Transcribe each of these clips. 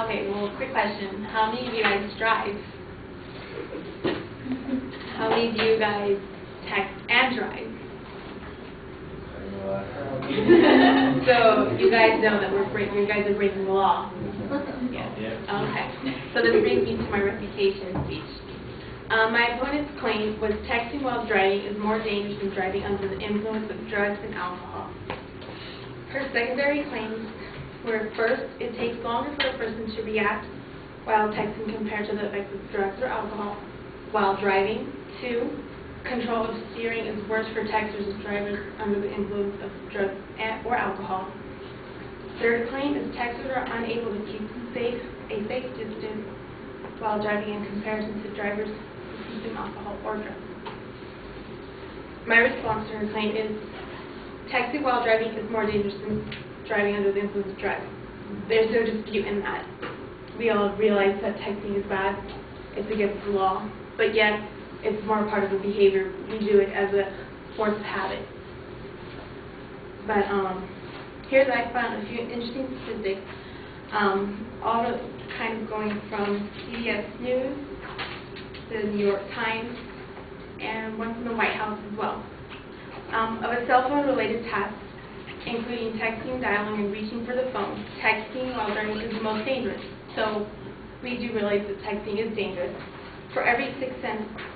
Okay, well, quick question. How many of you guys drive? How many do you guys text and drive? So you guys know that you guys are breaking the law. Yeah. Okay. So this brings me to my refutation speech. My opponent's claim was texting while driving is more dangerous than driving under the influence of drugs and alcohol. Her secondary claims were, first, it takes longer for a person to react while texting compared to the effects of drugs or alcohol while driving. Two, control of steering is worse for texters and drivers under the influence of drugs or alcohol. Third claim is texters are unable to keep a safe distance while driving in comparison to drivers who consume alcohol or drugs. My response to her claim is texting while driving is more dangerous than driving under the influence of drugs. There's no dispute in that. We all realize that texting is bad. It's against the law. But yet, it's more part of the behavior. We do it as a force of habit. But here's I found a few interesting statistics. All kind of going from CBS News, the New York Times, and one from the White House as well. Of a cell phone related task, including texting, dialing, and reaching for the phone, texting while driving is the most dangerous. So we do realize that texting is dangerous. For every 6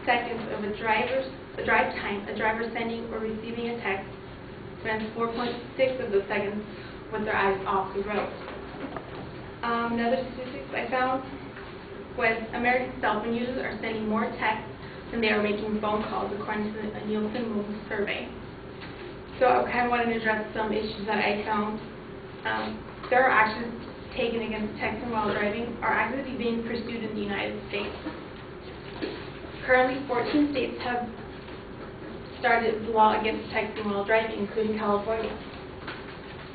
seconds of a drive time, a driver sending or receiving a text spends 4.6 of those seconds with their eyes off the road. Another statistics I found was American cell phone users are sending more texts than they are making phone calls, according to a Nielsen survey. So I kind of wanted to address some issues that I found. There are actions taken against texting while driving are actively being pursued in the United States. Currently, 14 states have started the law against texting while driving, including California.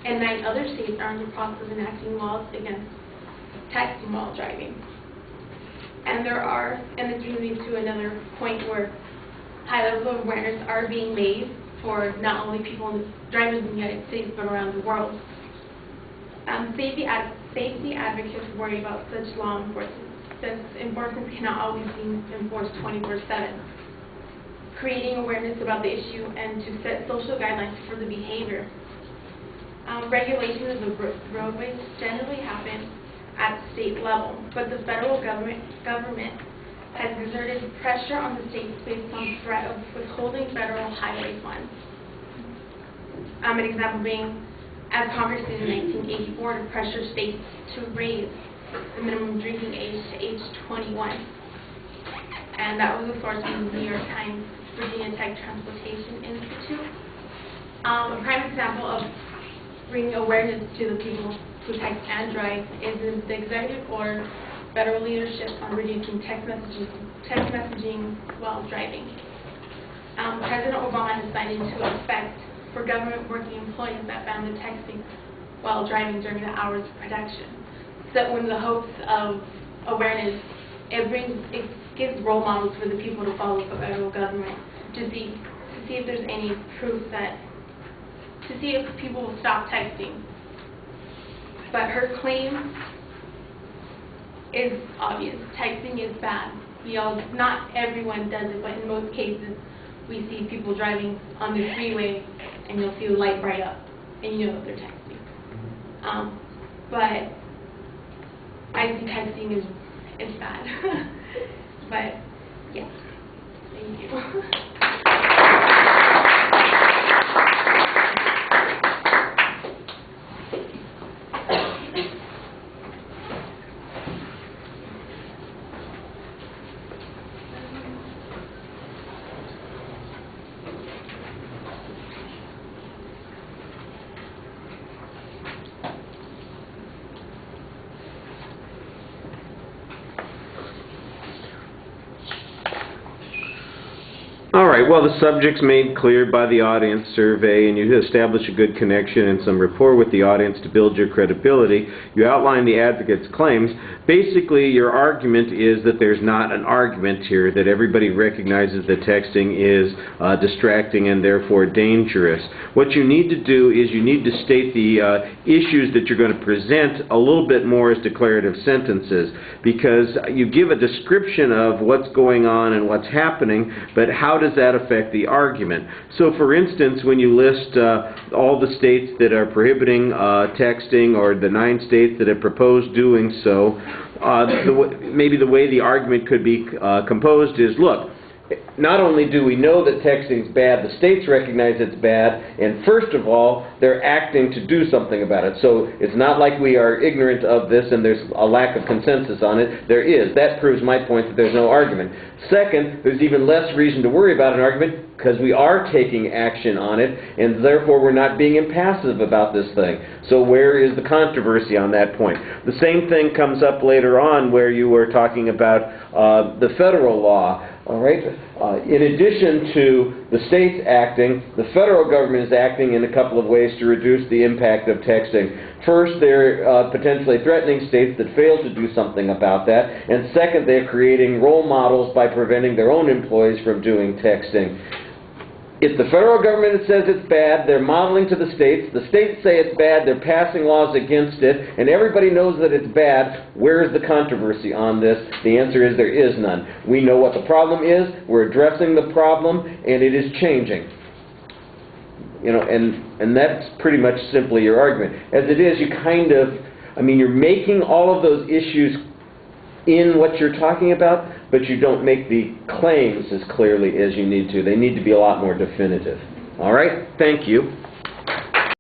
And 9 other states are in the process of enacting laws against texting while driving. And this brings me to another point where high levels of awareness are being made for not only drivers in the United States, but around the world. Safety advocates worry about such law enforcement, since enforcement cannot always be enforced 24/7. Creating awareness about the issue and to set social guidelines for the behavior. Regulation of the roadways generally happen at the state level, but the federal government has exerted pressure on the states based on threat of withholding federal highway funds. An example being, as Congress did in 1984 to pressure states to raise the minimum drinking age to age 21. And that was a source from the New York Times Virginia Tech Transportation Institute. A prime example of bringing awareness to the people who text and drive is in the executive order federal leadership on reducing text messaging while driving. President Obama has signed into effect for government working employees that found the texting while driving during the hours of production. So in the hopes of awareness, it gives role models for the people to follow the federal government to see if there's any proof to see if people will stop texting. But her claim is obvious. Texting is bad. Not everyone does it, but in most cases, we see people driving on the freeway, and you'll see the light bright up, and you know that they're texting. But I think texting is bad. But yeah, thank you. All right, well, the subject's made clear by the audience survey, and you establish a good connection and some rapport with the audience to build your credibility. You outline the advocate's claims. Basically, your argument is that there's not an argument here, that everybody recognizes that texting is distracting and therefore dangerous. What you need to do is you need to state the issues that you're going to present a little bit more as declarative sentences, because you give a description of what's going on and what's happening, but how does that affect the argument? So, for instance, when you list all the states that are prohibiting texting, or the 9 states that have proposed doing so, maybe the way the argument could be composed is, look, not only do we know that texting is bad, the states recognize it's bad, and first of all, they're acting to do something about it. So it's not like we are ignorant of this and there's a lack of consensus on it. There is. That proves my point that there's no argument. Second, there's even less reason to worry about an argument because we are taking action on it, and therefore we're not being impassive about this thing. So where is the controversy on that point? The same thing comes up later on where you were talking about the federal law. All right. In addition to the states acting, the federal government is acting in a couple of ways to reduce the impact of texting. First, they're potentially threatening states that fail to do something about that. And second, they're creating role models by preventing their own employees from doing texting. It's the federal government that says it's bad, they're modeling to the states say it's bad, they're passing laws against it, and everybody knows that it's bad. Where is the controversy on this? The answer is there is none. We know what the problem is, we're addressing the problem, and it is changing. You know, and that's pretty much simply your argument. As it is, you kind of, you're making all of those issues in what you're talking about, but you don't make the claims as clearly as you need to. They need to be a lot more definitive. All right? Thank you.